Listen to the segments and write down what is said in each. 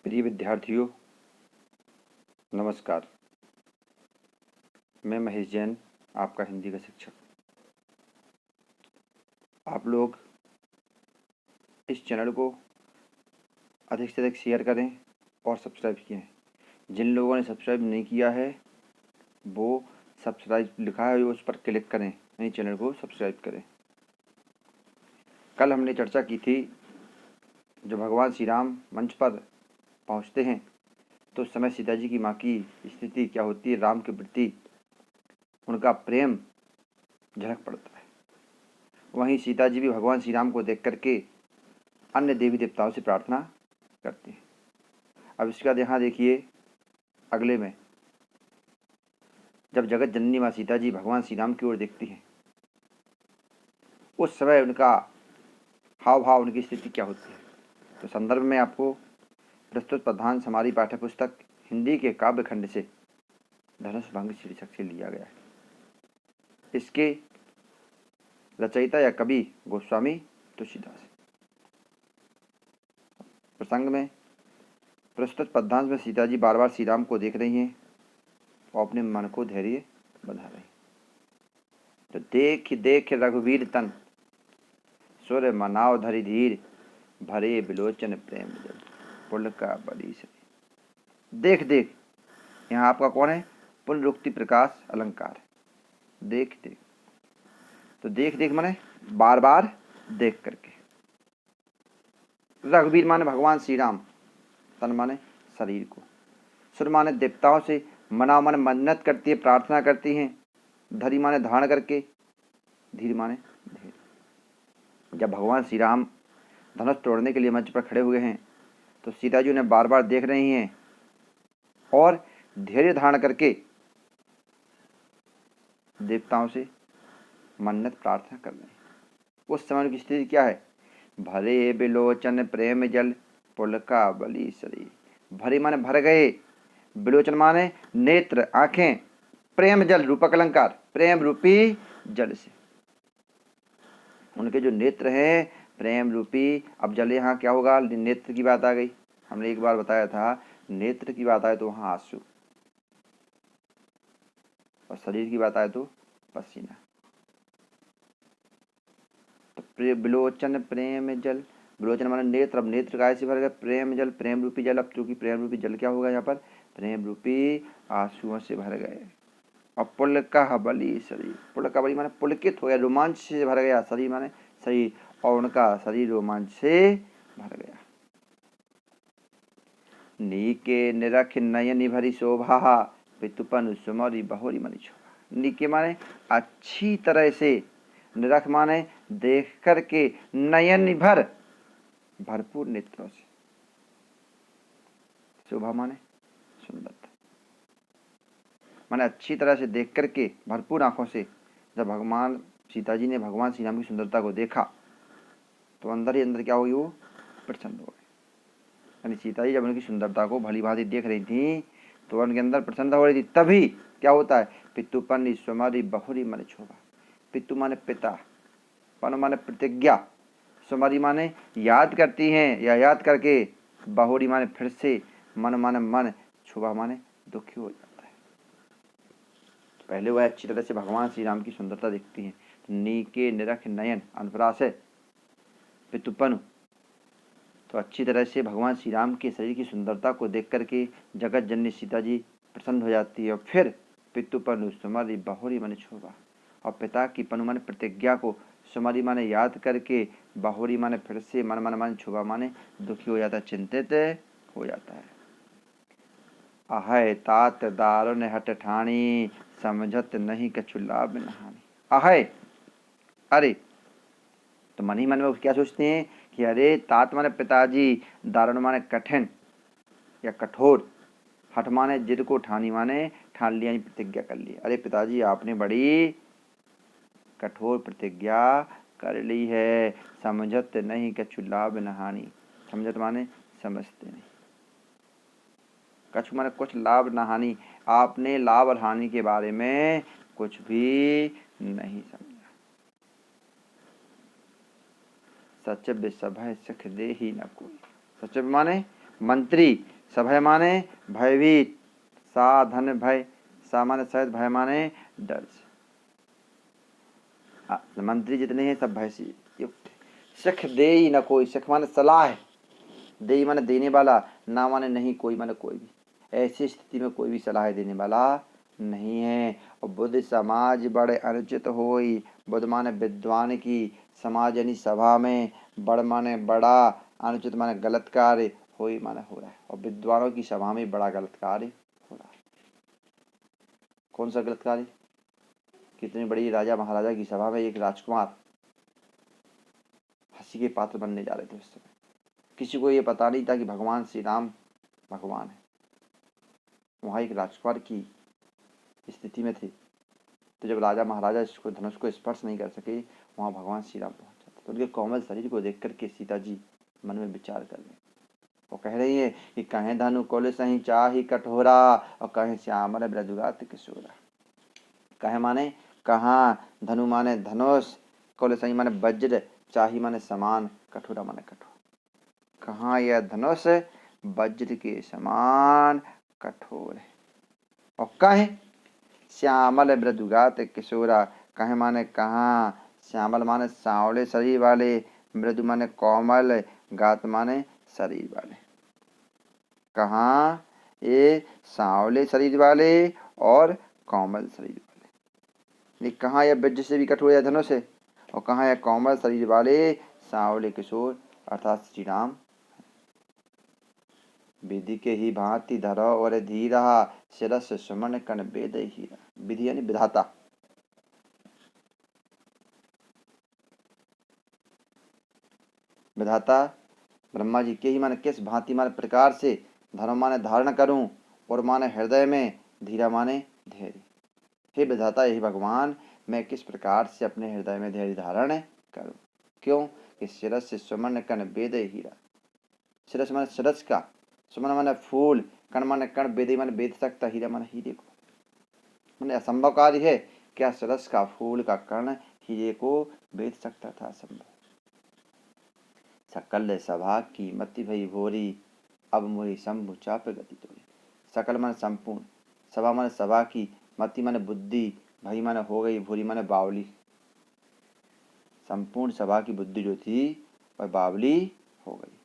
प्रिय विद्यार्थियों, नमस्कार। मैं महेश जैन, आपका हिंदी का शिक्षक। आप लोग इस चैनल को अधिक से अधिक शेयर करें और सब्सक्राइब किए। जिन लोगों ने सब्सक्राइब नहीं किया है वो सब्सक्राइब लिखा है उस पर क्लिक करें, नहीं चैनल को सब्सक्राइब करें। कल हमने चर्चा की थी, जो भगवान श्री राम मंच पर पहुंचते हैं तो उस समय सीता जी की माँ की स्थिति क्या होती है, राम के प्रति उनका प्रेम झलक पड़ता है। वहीं सीता जी भी भगवान श्री राम को देख करके अन्य देवी देवताओं से प्रार्थना करती हैं। अब इसके बाद यहाँ देखिए अगले में, जब जगत जननी माँ सीता जी भगवान श्री राम की ओर देखती हैं उस समय उनका हाव भाव, उनकी स्थिति क्या होती है। तो संदर्भ में आपको प्रस्तुत प्रधान हमारी पाठ्य पुस्तक हिंदी के काव्य खंड से धनुष भंग शीर्षक से लिया गया है। इसके रचयिता या कवि गोस्वामी तुलसीदास। प्रसंग में प्रस्तुत पद्यांश में सीता जी बार बार श्री राम को देख रही हैं और अपने मन को धैर्य बंधा रही। तो देख देख रघुवीर तन, सुर मनाव धरि धीर, भरे बिलोचन प्रेम जल, पुलका बड़ी से। देख देख, यहाँ आपका कौन है? पुनरुक्ति प्रकाश अलंकार। देख देख, तो देख देख माने बार बार देख करके। रघुवीर माने भगवान श्री राम, तन माने शरीर को, सुर माने देवताओं से, मनाव माने मन्नत करती है, प्रार्थना करती हैं, धरि माने धारण करके, धीर माने धीर। जब भगवान श्री राम धनुष तोड़ने के लिए मंच पर खड़े हुए हैं तो सीता जी उन्हें बार बार देख रही हैं और धैर्य धारण करके देवताओं से मन्नत प्रार्थना कर रहे हैं। उस समय की स्थिति क्या है? भरे बिलोचन प्रेम जल, पुलका बली शरीर। भरे माने भर गए, बिलोचन माने नेत्र, आंखें, प्रेम जल रूपक अलंकार, प्रेम रूपी जल से। उनके जो नेत्र हैं प्रेम रूपी, अब जल यहाँ क्या होगा? नेत्र की बात आ गई। हमने एक बार बताया था नेत्र की बात आए तो वहां आंसू, और शरीर की बात आए तो पसीना। तो बिलोचन प्रेम जल, बिलोचन माने नेत्र, अब नेत्र काय से भर गए? प्रेम जल, प्रेम रूपी जल। अब चूंकि प्रेम रूपी जल क्या होगा यहाँ पर? प्रेम रूपी आंसुओं से भर गए। और पुलका बली शरीर, पुलका बली माने पुलकित हो गया, रोमांच से भर गया शरीर, माने शरीर, और उनका शरीर रोमांच से भर गया। नीके निरख नयन भरी शोभा, पितुपन सुमरी बहुरी मनि शोभा। नीके माने अच्छी तरह से, निरख माने देख करके, नयन भर भरपूर नेत्रों से, शोभा माने सुंदरता, माने अच्छी तरह से देख करके, भरपूर आंखों से। जब भगवान सीता जी ने भगवान श्री राम की सुंदरता को देखा तो अंदर ही अंदर क्या हुई? वो प्रसन्न हो गए। यानी सीता जी जब उनकी सुंदरता को भली भांति देख रही थी तो उनके अंदर प्रसन्नता हो रही थी। तभी क्या होता है? पितुपन स्वमारी बहुरी मन शोभा। पितु माने पिता, पन माने प्रतिज्ञा, स्वमारी माने याद करती हैं या याद करके, बहुरी माने फिर से, मन माने मन, शोभा माने दुखी हो जाता है। पहले वह अच्छी तरह से भगवान श्री राम की सुंदरता देखती हैं। नीके निरख नयन, अनपरास है, पितुपन, तो अच्छी तरह से भगवान श्री राम के शरीर की सुंदरता को देख करके जगत जननी सीता जी प्रसन्न हो जाती है। और फिर पितुपनु सुमरि बहुरी मन शोभा, और पिता की पनु माने प्रतिज्ञा को, सुमरि माने याद करके, बहुरी माने फिर से, मन मन मन, शोभा माने दुखी हो जाता है, चिंतित हो जाता है। अहय तात दारुण हट ठाणी, समझत नहीं कछु लाभ नहानी। अहय, अरे, तो मन ही मन में क्या सोचते हैं कि अरे तात माने पिताजी, दारुण माने कठिन या कठोर, हठ माने जिद को, ठानी माने ठान लिया, प्रतिज्ञा कर ली। अरे पिताजी आपने बड़ी कठोर प्रतिज्ञा कर ली है, समझत नहीं कछु लाभ नहानी। समझत माने समझते नहीं, कछु माने कुछ, लाभ नहानी, आपने लाभ और हानि के बारे में कुछ भी नहीं समझा। सचिव सभा सख दे ही न कोई। सचिव माने मंत्री, सभय माने भयभीत, साधन भय, सा माने शायद, भय माने डर से। मंत्री जितने हैं सब भय से युक्त। सख दे ही न कोई, सख माने सलाह, दे माने देने वाला, ना माने नहीं, कोई माने कोई भी। ऐसी स्थिति में कोई भी सलाह देने वाला नहीं है। और बुद्ध समाज बड़े अनुचित होई, बुद्ध माने विद्वान की, समाज यानी सभा में, बड़ माने बड़ा, अनुचित माने गलत कार्य, होई माने हो रहा है। और विद्वानों की सभा में बड़ा गलत कार्य हो रहा है। कौन सा गलत कार्य? कितनी बड़ी राजा महाराजा की सभा में एक राजकुमार हंसी के पात्र बनने जा रहे थे। उस समय किसी को ये पता नहीं था कि भगवान श्री राम भगवान है। वहाँ एक राजकुमार की स्थिति में थे, तो जब राजा महाराजा इसको धनुष को स्पर्श नहीं कर सके, वहाँ भगवान श्री राम पहुँच जाते। तो उनके कोमल शरीर को देख करके सीता जी मन में विचार कर रहे, वो कह रही है कि कहें धनु कोले सही चाही कठोरा, और कहें श्यामल ब्रजुगात किशोरा। कहे माने कहाँ, धनु माने धनुष, कोले सही माने वज्र, चाही माने समान, कठोरा माने कठोर। कहाँ यह धनुष वज्र के समान कठोर है। और कहे श्यामल मृदुगात किशोरा, कहे माने कहाँ, श्यामल माने सांवले शरीर वाले, मृदु माने कोमल, गात माने शरीर वाले। कहाँ ये सांवले शरीर वाले और कोमल शरीर वाले। कहाँ यह वज्र से भी कठोर है धनुष है, और कहाँ यह कोमल शरीर वाले सांवले किशोर अर्थात श्री राम। विधि के ही भांति धरो और धीरा, शिरस सुमन कन वेद हीरा। विधि यानी विधाता, विधाता ब्रह्मा जी के ही माने किस भांति माने प्रकार से, धर्म माने धारण करूं, और माने हृदय में, धीरा माने धैर्य। हे विधाता, यही भगवान, मैं किस प्रकार से अपने हृदय में धैर्य धारण करूं। क्यों कि शिरस से सुमन कन वेद हीरा। शिरस माने शिरस का, सुमन माने फूल, कण माने कण, वेद माने वेद सकता, हीरा माने हीरे को। मैंने असंभव कार्य है क्या शिरस का फूल का कण हीरे को वेद सकता था? असंभव। सकल सभा की मति भई भोरी, अब मोरी शंभु चाप गति तोरी। सकल माने संपूर्ण, सभा माने सभा की, मति माने बुद्धि, भई माने हो गई, भोरी माने बावली। संपूर्ण सभा की बुद्धि जो थी वह बावली हो गई।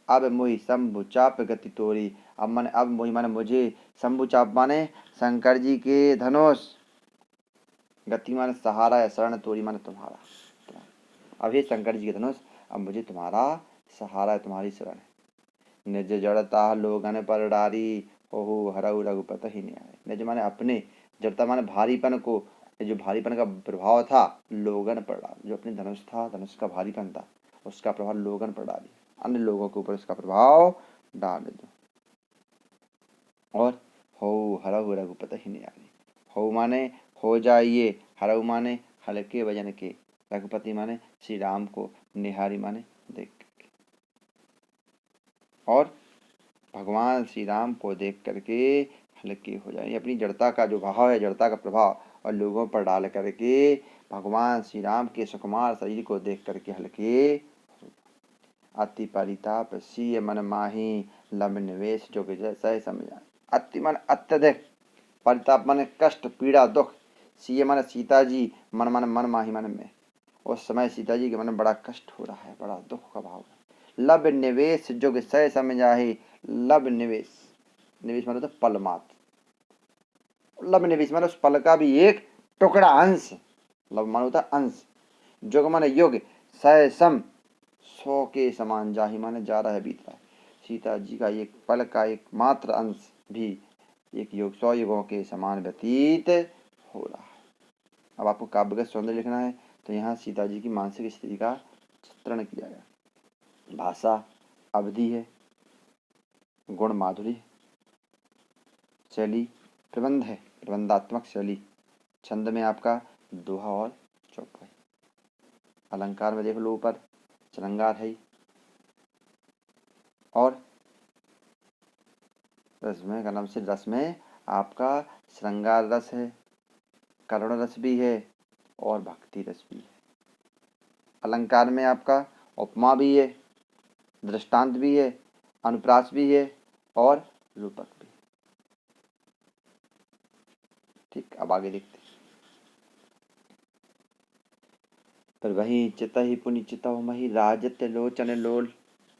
अब मोही शंभु चाप गति तोरी, अब माने अब मोही माने मुझे, शंभु चाप माने शंकर जी के धनुष, गति माने सहारा या शरण, तोरी माने तुम्हारा। अब हे शंकर जी के धनुष, अब मुझे तुम्हारा सहारा है, तुम्हारी शरण है। निज जड़ता लोगन पर डारी, हो हरऊ रघुपत ही न्याय। निज माने अपने, जड़ता माने भारीपन को, जो भारीपन का प्रभाव था लोगन पर डाल, जो अपने धनुष था, धनुष का भारीपन था, उसका प्रभाव लोगन पर डाली, अन्य लोगों के ऊपर उसका प्रभाव डाल दो। और हो हरऊ रघुपत ही न्याय। हो माने हो जाइए, हरऊ माने हल्के वजन के, रघुपति माने श्री राम को, निहारी माने देख करके। और भगवान श्री राम को देख करके हल्के हो जाए, अपनी जड़ता का जो भाव है, जड़ता का प्रभाव और लोगों पर डाल करके भगवान श्री राम के सुकुमार शरीर को देख करके हल्के। अति परिताप सीय मन माही, लब निवेश जो सह समझा। अति मन अत्यधिक, परिताप माने कष्ट पीड़ा दुख, सीय माने सीता जी, मन माने मन, माही माने में। उस समय सीता जी के मन में बड़ा कष्ट हो रहा है, बड़ा दुख का भाव है। लब निवेश जुग सह समझाही। लब निवेश, निवेश माने तो पल मात्र, लब निवेश माने उस पल का भी एक टुकड़ा, अंश। लब माने होता अंश, जुग माने युग, सह सम 100 के समान, जाही माने जा रहा है, बीत रहा है। सीता जी का एक पल का एक मात्र अंश भी एक युग 100 युगों के समान व्यतीत हो रहा है। अब आपको काव्यगत सौंदर्य लिखना है तो यहाँ सीता जी की मानसिक स्थिति का चित्रण किया गया। भाषा अवधि है, गुण माधुरी, शैली प्रबंध है, प्रबंधात्मक शैली, छंद में आपका दोहा और चौपाई, अलंकार में देख लो ऊपर श्रृंगार है, और रस में का नाम से, रस में आपका श्रृंगार रस है, करुण रस भी है और भक्ति रस भी है। अलंकार में आपका उपमा भी है, दृष्टांत भी है, अनुप्रास भी है और रूपक भी। ठीक, अब आगे देखते। पर वही चिता ही पुनि चिता मही राजत लोचन लोल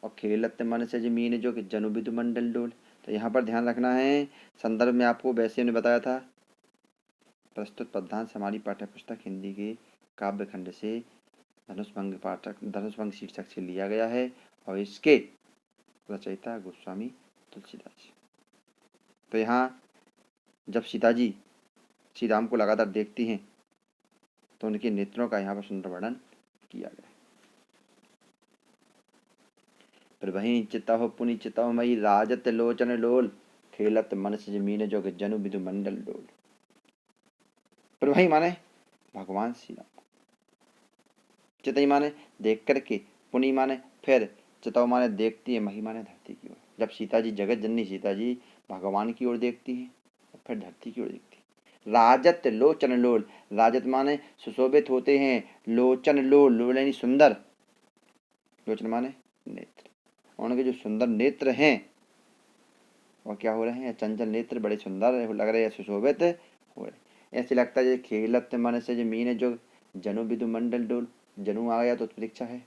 और खेलत मन से जमीन जो कि जनु विदु मंडल डोल। तो यहाँ पर ध्यान रखना है, संदर्भ में आपको वैसे ने बताया था। प्रस्तुत पद्यांश हमारी पाठ्य पुस्तक हिंदी के काव्य खंड से धनुष भंग शीर्षक से लिया गया है और इसके रचयिता गोस्वामी तुलसीदास। तो यहाँ जब सीता जी श्री राम को लगातार देखती हैं तो उनके नेत्रों का यहाँ पर सुंदर वर्णन किया गया। पर वहीं चिता हो पुनि चिता हो मई राजत लोचन लोल खेलत मन से जमीन जो कि जनु विदु मंडल डोल। पर वहीं माने भगवान श्री राम, चितई माने देख करके, पुनि माने फिर, चिताओ माने देखती है, मही माने धरती की ओर। जब सीता जी, जगत जननी सीता जी भगवान की ओर देखती है और फिर धरती की ओर देखती है। राजत लोचन लोल, राजत माने सुशोभित होते हैं, लोचन लोल, लोल यानी सुंदर, लोचन माने नेत्र, उनके जो सुंदर नेत्र हैं और क्या हो रहे हैं, चंचल नेत्र बड़े सुंदर लग रहे हैं, सुशोभित हो रहे। ऐसे लगता है खेलत मन से जमीन जो जनु विदु मंडल डोल, जनु आ गया तो परीक्षा है।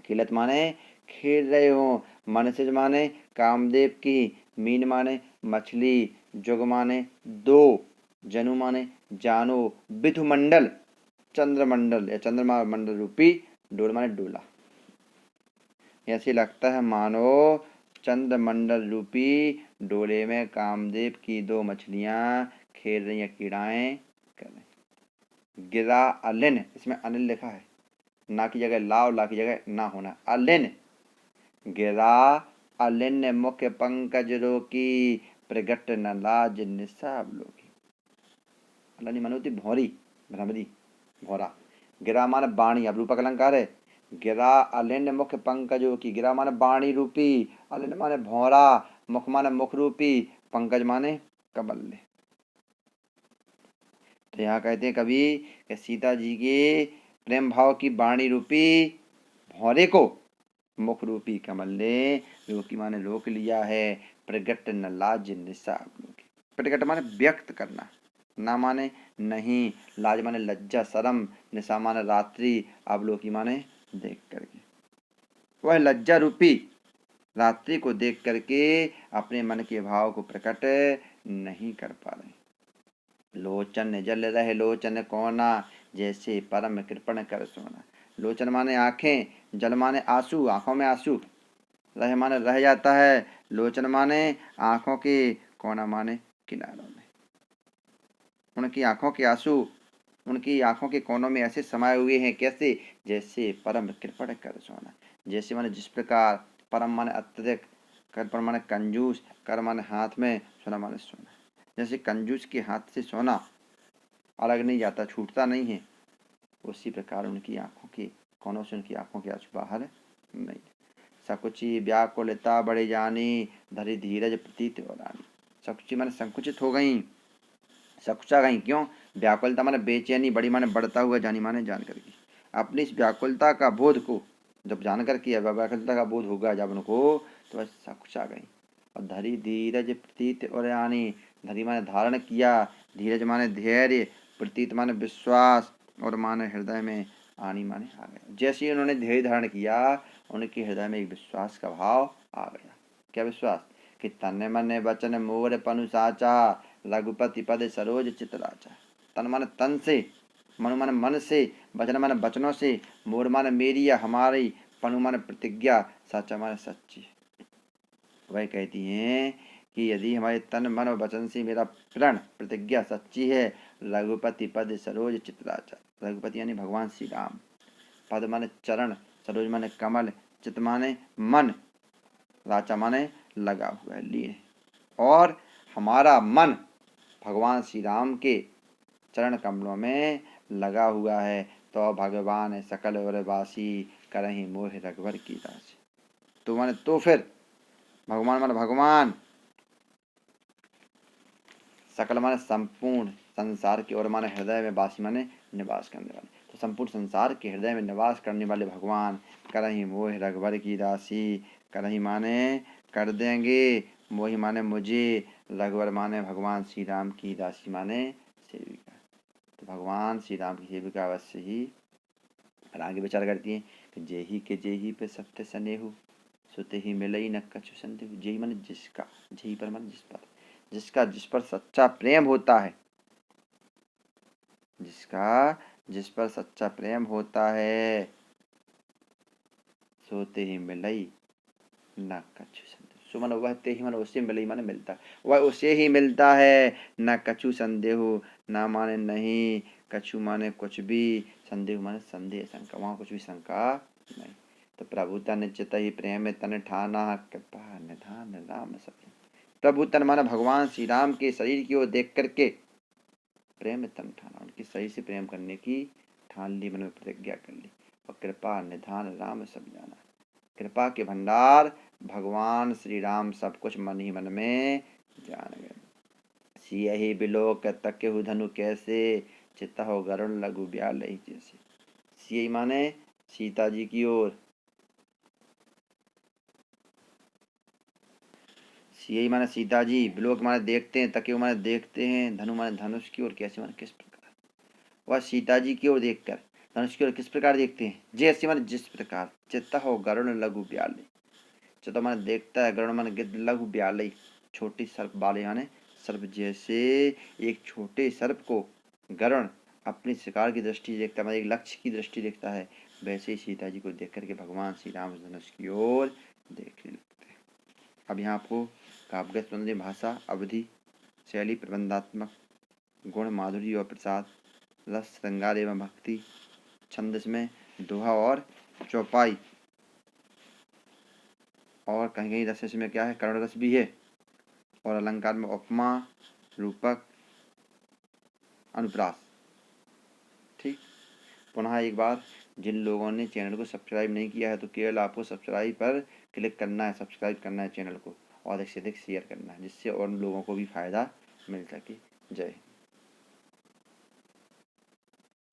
खेलत माने खेल रहे हो, मन से माने कामदेव की, मीन माने मछली, जुग माने दो, जनु माने जानो, विधु मंडल चंद्रमंडल या चंद्रमा मंडल रूपी, डोल माने डोला। ऐसे लगता है मानो चंद्रमंडल रूपी डोले में कामदेव की दो मछलियां खेल रही हैं, कीड़ाएं कर रही। गिरा अलिन, इसमें अनिल लिखा है, ना की जगह ला और ला की जगह ना होना, अलिन। गिरा अलिन मुख्य पंकज रोकी प्रगट न लाज निसाब लोकी। अल्लाह मनोती भौरी, भ्रमरी, भौरा। गिरा माने बाणी, अब रूपक अलंकार है। गिरा अलिन मुख पंकजों की, गिरा माने बाणी रूपी, अलिन माने भौरा, मुख माने मुख रूपी, पंकज माने कमल। तो यहाँ कहते हैं कवि कि सीता जी के प्रेम भाव की बाणी रूपी भौरे को मुख रूपी कमल ने लोकी माने रोक लिया है। प्रगट न लाज निसाब लोकी, प्रगट माने व्यक्त करना, ना माने नहीं, लाज माने लज्जा शरम, निशा माने रात्रि, अवलोकी माने देख करके। वह लज्जा रूपी रात्रि को देख करके अपने मन के भाव को प्रकट नहीं कर पा रहे। लोचन जल रहे लोचन कोना जैसे परम कृपण कर सोना। लोचन माने आंखें, जल माने आंसू, आंखों में आंसू, रह माने रह जाता है, लोचन माने आंखों के, कोना माने किनारों में। उनकी आंखों के आंसू उनकी आंखों के कोनों में ऐसे समाये हुए हैं, कैसे, जैसे परम कृपण कर सोना। जैसे माने जिस प्रकार, परम माने अत्यधिक, कृपण माने कंजूस, कर माने हाथ में, सोना माने सोना। जैसे कंजूस के हाथ से सोना अलग नहीं जाता, छूटता नहीं है, उसी प्रकार उनकी आंखों के कोनों से उनकी आंखों के आंसू बाहर नहीं। सकुची व्याकुलता बड़े जानी धरी धीरज प्रतीत हो रानी। सकुची माने संकुचित हो गई, सकुचा गई, क्यों, व्याकुलता माने बेचैनी, बड़ी माने बढ़ता हुआ, जानी माने जानकर की। अपनी इस व्याकुलता का बोध को जब जानकर किया, व्याकुलता का बोध होगा जब उनको, तो वह सकुचा गई। और धरी धीरज प्रतीत और यानी, धरी माने धारण किया, धीरज माने धैर्य, प्रतीत माने विश्वास, और माने हृदय में, आनी माने आ गया। जैसे ही उन्होंने धैर्य धारण किया, उनके हृदय में एक विश्वास का भाव आ गया। क्या विश्वास, कि तन मन वचन मोर पनु साचा रघुपति पद सरोज चित राचा। तन माने तन से, मन माने मन से, वचन माने वचनों से, मोर माने मेरी या हमारी, पनु माने प्रतिज्ञा, साचा माने सच्ची। वह कहती हैं कि यदि हमारे तन मन और वचन से मेरा प्रण प्रतिज्ञा सच्ची है, रघुपति पद सरोज चित राचा, रघुपति यानी भगवान श्री राम, पद माने चरण, सरोज माने कमल, चित माने मन, राचा माने लगा हुआ है, लीन, और हमारा मन भगवान श्री राम के चरण कमलों में लगा हुआ है, तो भगवान सकल वरवासी करहि मोह रघुवर की दासी। तो माने तो फिर भगवान माने भगवान, सकल माने संपूर्ण संसार के, और माने हृदय में, वासी माने निवास करने वाले। तो संपूर्ण संसार के हृदय में निवास करने वाले भगवान करहि मोह रघुवर की दासी। करहि माने कर देंगे मोहि माने मुझे, रघुवर माने भगवान श्री राम की दासी माने सेविका। तो भगवान श्री राम की सेविका अवश्य ही। और आगे विचार करती हैं कि जेही के जेही पे सत्य स्नेहु, सुते ही मिलई न कछु संदेहु। जेही माने जिसका, जेही पर माने जिस पर, जिसका जिस पर सच्चा प्रेम होता है, जिसका जिस पर सच्चा प्रेम होता है, सोते ही मिलई न कछु संदेह। सो मन वह ते ही मन उससे मिलई माने मिलता है, वह उसे ही मिलता है। न कछु संदेह, न माने नहीं, कछु माने कुछ भी, संदेह माने संदेह शंका, वहाँ कुछ भी शंका नहीं। तो प्रभु तन चित ही प्रेम तन ठाना, कृपा निधान राम सब। प्रभु तन माने भगवान श्री राम के शरीर की ओर देख करके प्रेम तन ठाना, उनके शरीर से प्रेम करने की ठान ली, मन में प्रतिज्ञा कर ली। और कृपा निधान राम सब जाना, कृपा के भंडार भगवान श्री राम सब कुछ मन ही मन में जान गए। सियहि बिलोक तकेहु धनु कैसे, चित्त हो गरुण लघु ब्याल जैसे। सियहि माने सीता जी की ओर, सियहि माने सीता जी, बिलोक माने देखते हैं, तकेहु माने देखते हैं, धनु माने धनुष की ओर, कैसे माने किस प्रकार। वह सीता जी की ओर देखकर धनुष की ओर किस प्रकार देखते हैं, जैसे माने जिस प्रकार, चित्त हो गरुण लघु ब्याल। चित्त माने देखता है, गरुण माने गिद्ध, लघु ब्याल छोटी सर्प वाले माने सर्प जैसे। एक छोटे सर्प को गरुण अपनी शिकार की दृष्टि देखता है, मतलब एक लक्ष्य की दृष्टि देखता है, वैसे ही सीता जी को देख करके भगवान श्री राम धनुष की ओर देखने लगते हैं। अब यहाँ आपको काव्य संबंधी भाषा, अवधि, शैली, प्रबंधात्मक गुण, माधुरी और प्रसाद, रस, श्रृंगार एवं भक्ति, छंदस में दोहा और चौपाई, और कहीं कहीं रस में क्या है, करुण रस भी है, और अलंकार में उपमा, रूपक, अनुप्रास। ठीक। पुनः एक बार, जिन लोगों ने चैनल को सब्सक्राइब नहीं किया है तो केवल आपको सब्सक्राइब पर क्लिक करना है, सब्सक्राइब करना है चैनल को, और अधिक से अधिक शेयर करना है, जिससे और लोगों को भी फायदा मिल सके। जय हिंद।